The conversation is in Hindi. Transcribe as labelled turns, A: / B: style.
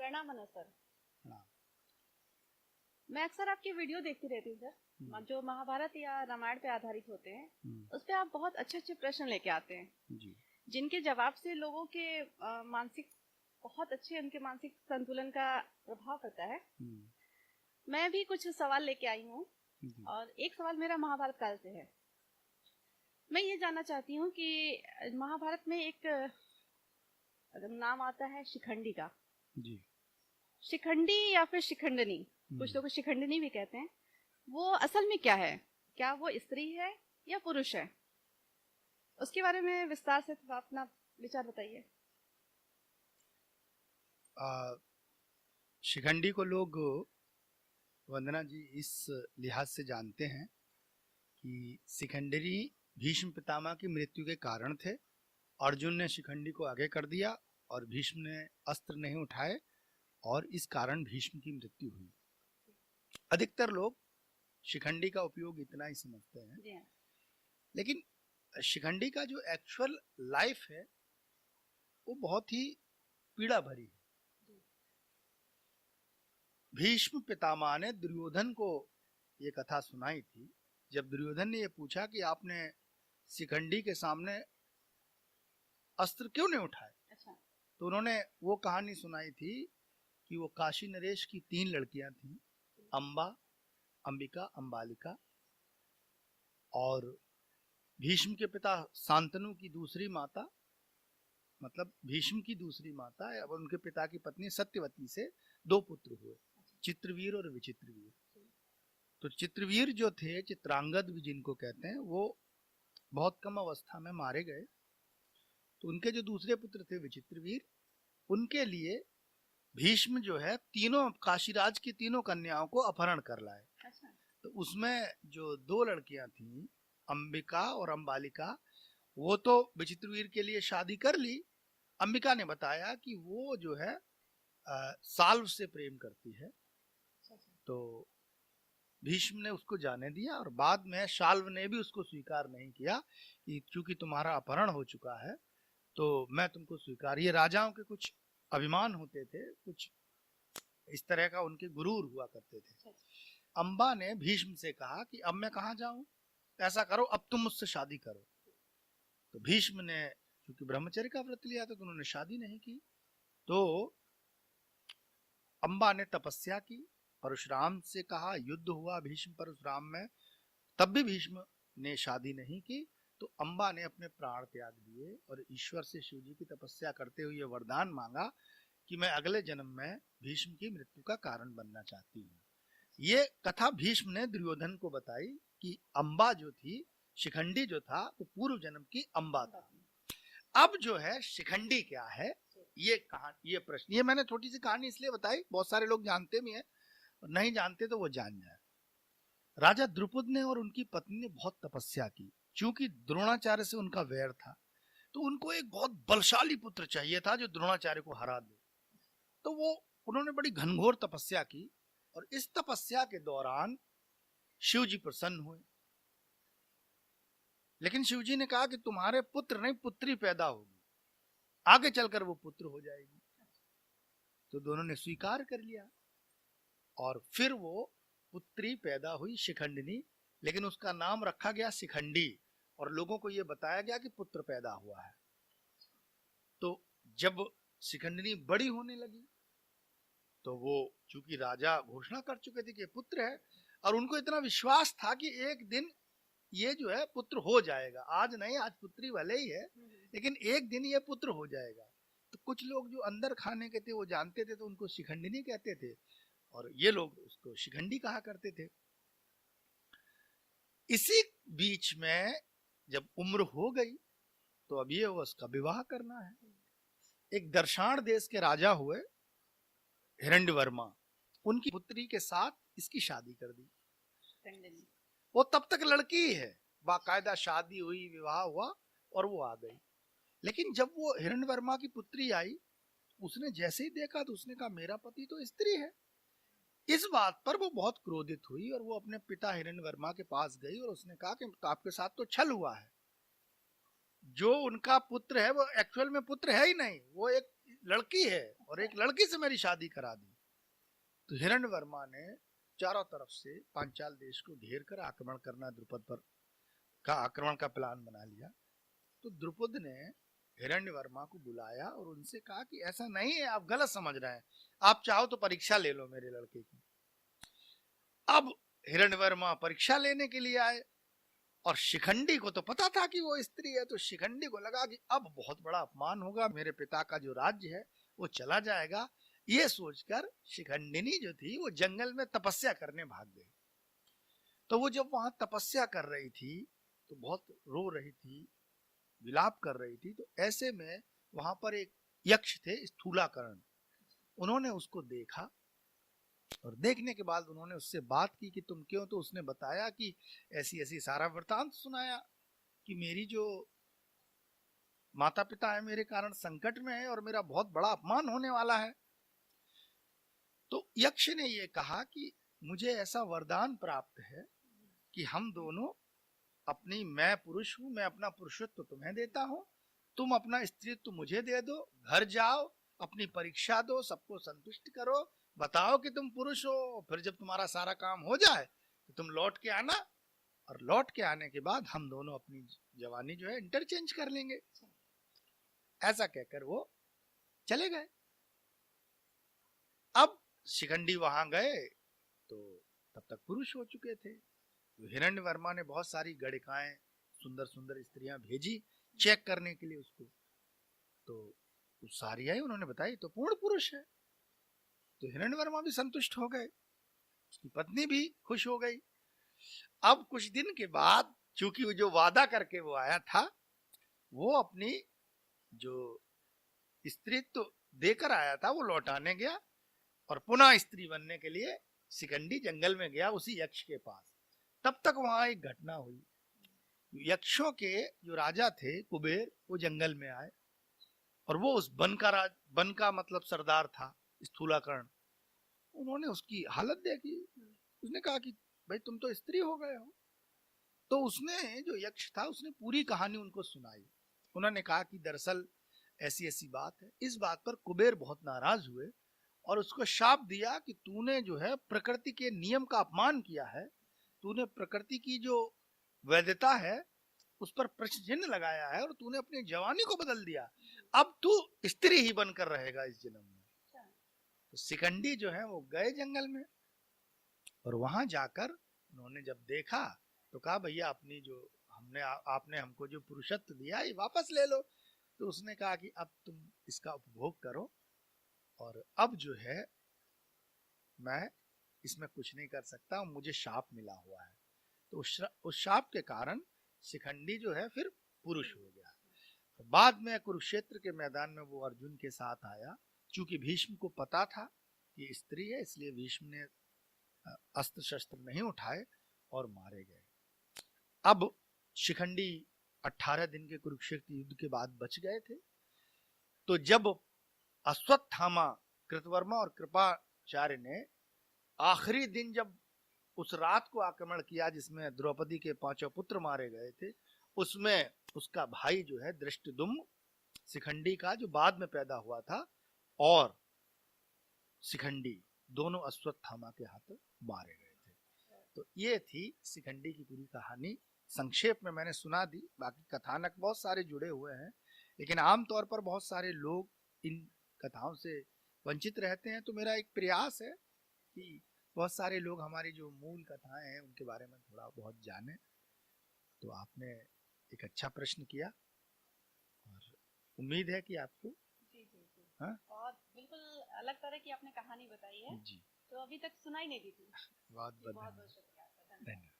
A: प्रणाम मनोज सर।
B: हाँ।
A: मैं अक्सर आपकी वीडियो देखती रहती हूँ सर, जो महाभारत या रामायण पे आधारित होते हैं उस पे आप बहुत अच्छे अच्छे प्रश्न लेके आते हैं
B: जी।
A: जिनके जवाब से लोगों के मानसिक बहुत अच्छे उनके मानसिक संतुलन का प्रभाव पड़ता है। मैं भी कुछ सवाल लेके आई हूँ और एक सवाल मेरा महाभारत काल से है। मैं ये जानना चाहती हूँ कि महाभारत में एक नाम आता है शिखंडी का।
B: जी।
A: शिखंडी या फिर शिखंडनी, कुछ लोग शिखंडनी भी कहते हैं, वो असल में क्या है? क्या वो स्त्री है या पुरुष है? उसके बारे में विस्तार से थोड़ा अपना विचार बताइए।
B: शिखंडी को लोग, वंदना जी, इस लिहाज से जानते हैं कि शिखंडी भीष्म पितामह की मृत्यु के कारण थे। अर्जुन ने शिखंडी को आगे कर दिया और भीष्म ने अस्त्र नहीं उठाए और इस कारण भीष्म की मृत्यु हुई। अधिकतर लोग शिखंडी का उपयोग इतना ही समझते हैं, लेकिन शिखंडी का जो एक्चुअल लाइफ है वो बहुत ही पीड़ा भरी है। भीष्म पितामह ने दुर्योधन को ये कथा सुनाई थी। जब दुर्योधन ने ये पूछा कि आपने शिखंडी के सामने अस्त्र क्यों नहीं उठाए, तो उन्होंने वो कहानी सुनाई थी कि वो काशी नरेश की 3 लड़कियां थीं, अंबा, अंबिका, अंबालिका, और भीष्म के पिता शांतनु की दूसरी माता, मतलब भीष्म की दूसरी माता, और उनके पिता की पत्नी सत्यवती से 2 पुत्र हुए, चित्रवीर और विचित्रवीर। तो चित्रवीर जो थे, चित्रांगद भी जिनको कहते हैं, वो बहुत कम अवस्था में मारे गए। तो उनके जो दूसरे पुत्र थे विचित्रवीर, उनके लिए भीष्म जो है तीनों काशीराज की 3 कन्याओं को अपहरण कर लाए। तो उसमें जो 2 लड़कियां थीं, अंबिका और अंबालिका, वो तो विचित्रवीर के लिए शादी कर ली। अंबिका ने बताया कि वो जो है साल्व से प्रेम करती है, तो भीष्म ने उसको जाने दिया और बाद में शाल्व ने भी उसको स्वीकार नहीं किया कि चूंकि तुम्हारा अपहरण हो चुका है तो मैं तुमको स्वीकार। ये राजाओं के कुछ अभिमान होते थे, कुछ इस तरह का उनके गुरूर हुआ करते थे। अंबा ने भीष्म से कहा कि अब मैं कहाँ जाऊं, ऐसा करो अब तुम मुझसे शादी करो। तो भीष्म ने क्योंकि ब्रह्मचर्य का व्रत लिया था तो उन्होंने शादी नहीं की। तो अंबा ने तपस्या की, परशुराम से कहा, युद्ध हुआ भीष्म परशुराम में, तब भी भीष्म ने शादी नहीं की। तो अंबा ने अपने प्राण त्याग दिए और ईश्वर से शिव जी की तपस्या करते हुए वरदान मांगा कि मैं अगले जन्म में भीष्म की मृत्यु का कारण बनना चाहती हूँ। ये कथा भीष्म ने दुर्योधन को बताई कि अंबा जो थी, शिखंडी जो था, वो पूर्व जन्म की अंबा था। अब जो है शिखंडी क्या है, ये कहानी, ये प्रश्न, ये मैंने छोटी सी कहानी इसलिए बताई, बहुत सारे लोग जानते भी हैं और नहीं जानते तो वो जान जाए। राजा द्रुपद ने और उनकी पत्नी ने बहुत तपस्या की। चूंकि द्रोणाचार्य से उनका वैर था तो उनको एक बहुत बलशाली पुत्र चाहिए था जो द्रोणाचार्य को हरा दे। तो वो उन्होंने बड़ी घनघोर तपस्या की और इस तपस्या के दौरान शिव जी प्रसन्न हुए। लेकिन शिव जी ने कहा कि तुम्हारे पुत्र नहीं पुत्री पैदा होगी, आगे चलकर वो पुत्र हो जाएगी। तो दोनों ने स्वीकार कर लिया और फिर वो पुत्री पैदा हुई शिखंडिनी, लेकिन उसका नाम रखा गया शिखंडी और लोगों को यह बताया गया कि पुत्र पैदा हुआ है। तो जब शिखंडिनी बड़ी होने लगी तो वो चूंकि राजा घोषणा कर चुके थे कि पुत्र है और उनको इतना विश्वास था कि एक दिन ये जो है पुत्र हो जाएगा, आज नहीं, आज पुत्री भले ही है लेकिन एक दिन ये पुत्र हो जाएगा। तो कुछ लोग जो अंदर खाने के थे वो जानते थे तो उनको शिखंडिनी कहते थे और ये लोग उसको शिखंडी कहा करते थे। इसी बीच में जब उम्र हो गई तो अब ये उसका विवाह करना है। एक दर्शान देश के राजा हुए हिरण्यवर्मा, उनकी पुत्री के साथ इसकी शादी कर दी। वो तब तक लड़की ही है, बाकायदा शादी हुई, विवाह हुआ और वो आ गई। लेकिन जब वो हिरण्यवर्मा की पुत्री आई, उसने जैसे ही देखा तो उसने कहा मेरा पति तो स्त्री है। इस बात पर वो बहुत क्रोधित हुई और वो अपने पिता हिरण्यवर्मा के पास गई और उसने कहा कि तो आपके साथ तो छल हुआ है, जो उनका पुत्र है वो एक्चुअल में पुत्र है ही नहीं, वो एक लड़की है और एक लड़की से मेरी शादी करा दी। तो हिरण्यवर्मा ने चारों तरफ से पांचाल देश को घेर कर आक्रमण करना, द्रुपद पर का आक्रमण का प्लान बना लिया। तो द्रुपद ने हिरण्यवर्मा को बुलाया और उनसे कहा कि ऐसा नहीं है, आप गलत समझ रहे हैं, आप चाहो तो परीक्षा ले लो मेरे लड़के की। अब हिरण्यवर्मा परीक्षा लेने के लिए आए और शिखंडी को तो पता था कि वो स्त्री है, तो शिखंडी को लगा कि अब बहुत बड़ा अपमान होगा, मेरे पिता का जो राज्य है वो चला जाएगा। ये सोचकर शिखंडिनी जो थी वो जंगल में तपस्या करने भाग गई। तो वो जब वहां तपस्या कर रही थी तो बहुत रो रही थी, विलाप कर रही थी। तो ऐसे में वहां पर एक यक्ष थे, स्थूलाकर्ण। उन्होंने उसको देखा और देखने के बाद उन्होंने उससे बात की कि तुम क्यों। तो उसने बताया कि ऐसी ऐसी सारा वृतांत सुनाया कि मेरी जो माता पिता है मेरे कारण संकट में है और मेरा बहुत बड़ा अपमान होने वाला है। तो यक्ष ने ये कहा कि मुझे ऐसा वरदान प्राप्त है कि हम दोनों अपनी, मैं पुरुष हूं, मैं अपना पुरुषत्व तुम्हें देता हूं, तुम अपना स्त्रीत्व मुझे दे दो, घर जाओ, अपनी परीक्षा दो, सबको संतुष्ट करो, बताओ कि तुम पुरुष हो। फिर जब तुम्हारा सारा काम हो जाए तो तुम लौट के आना, और लौट के आने के बाद हम दोनों अपनी जवानी जो है इंटरचेंज कर लेंगे। ऐसा कहकर वो चले गए। अब शिखंडी वहां गए तो तब तक पुरुष हो चुके थे। तो हिरण्यवर्मा ने बहुत सारी गणिकाएं, सुंदर सुंदर स्त्रियां भेजी चेक करने के लिए उसको। तो सारी आई, उन्होंने बताई तो पूर्ण पुरुष है। तो हिरण्यवर्मा भी संतुष्ट हो गए, उसकी पत्नी भी खुश हो गई। अब कुछ दिन के बाद, चूंकि वो जो वादा करके वो आया था, वो अपनी जो स्त्रीत्व देकर आया था वो लौटाने गया और पुनः स्त्री बनने के लिए शिखंडी जंगल में गया उसी यक्ष के पास। तब तक वहां एक घटना हुई। यक्षों के जो राजा थे कुबेर, वो जंगल में आए और वो उस वन का मतलब सरदार था स्थूलाकर्ण। उन्होंने उसकी हालत देखी। उसने कहा कि भाई तुम तो स्त्री हो गए हो। तो उसने, जो यक्ष था, उसने पूरी कहानी उनको सुनाई। उन्होंने कहा कि दरअसल ऐसी ऐसी बात है। इस बात पर कुबेर बहुत नाराज हुए और उसको शाप दिया कि तूने जो है प्रकृति के नियम का अपमान किया है, तूने प्रकृति की जो वैधता है उस पर प्रश्न चिन्ह लगाया है और तूने अपनी जवानी को बदल दिया। अब तू स्त्री ही बनकर रहेगा इस जन्म में। तो शिखंडी जो है वो गए जंगल में और वहां जाकर उन्होंने जब देखा तो कहा भैया अपनी जो आपने हमको जो पुरुषत्व दिया ये वापस ले लो। तो उसने कहा कि अब तुम इसका उपभोग करो और अब जो है मैं इसमें कुछ नहीं कर सकता, मुझे शाप मिला हुआ है। तो उस शाप के कारण शिखंडी जो है फिर पुरुष हो गया। तो बाद में कुरुक्षेत्र के मैदान में वो अर्जुन के साथ आया। चूंकि भीष्म को पता था कि स्त्री है, इसलिए भीष्म ने अस्त्र शस्त्र नहीं उठाए और मारे गए। अब शिखंडी 18 दिन के कुरुक्षेत्र युद्ध के बाद बच गए थे। तो जब अश्वत्थामा, कृतवर्मा और कृपाचार्य ने आखिरी दिन जब उस रात को आक्रमण किया जिसमें द्रौपदी के 5 पुत्र मारे गए थे, उसमें उसका भाई जो है धृष्टद्युम्न, शिखंडी का जो बाद में पैदा हुआ था, और शिखंडी दोनों अश्वत्थामा के हाथों मारे गए थे। तो ये थी शिखंडी की पूरी कहानी। संक्षेप में मैंने सुना दी, बाकी कथानक बहुत सारे जुड़े हुए हैं, लेकिन आमतौर पर बहुत सारे लोग इन कथाओं से वंचित रहते हैं। तो मेरा एक प्रयास है कि बहुत सारे लोग हमारी जो मूल कथाएं हैं उनके बारे में थोड़ा बहुत जाने। तो आपने एक अच्छा प्रश्न किया और उम्मीद है कि आपको
A: जी जी जी
B: हाँ?
A: और बिल्कुल अलग तरह की आपने कहानी बताई है
B: जी,
A: तो अभी तक सुनाई नहीं दी थी।
B: बहुत बहुत
A: बहुत शुक्रिया आपका, धन्यवाद।
B: धन्यवाद।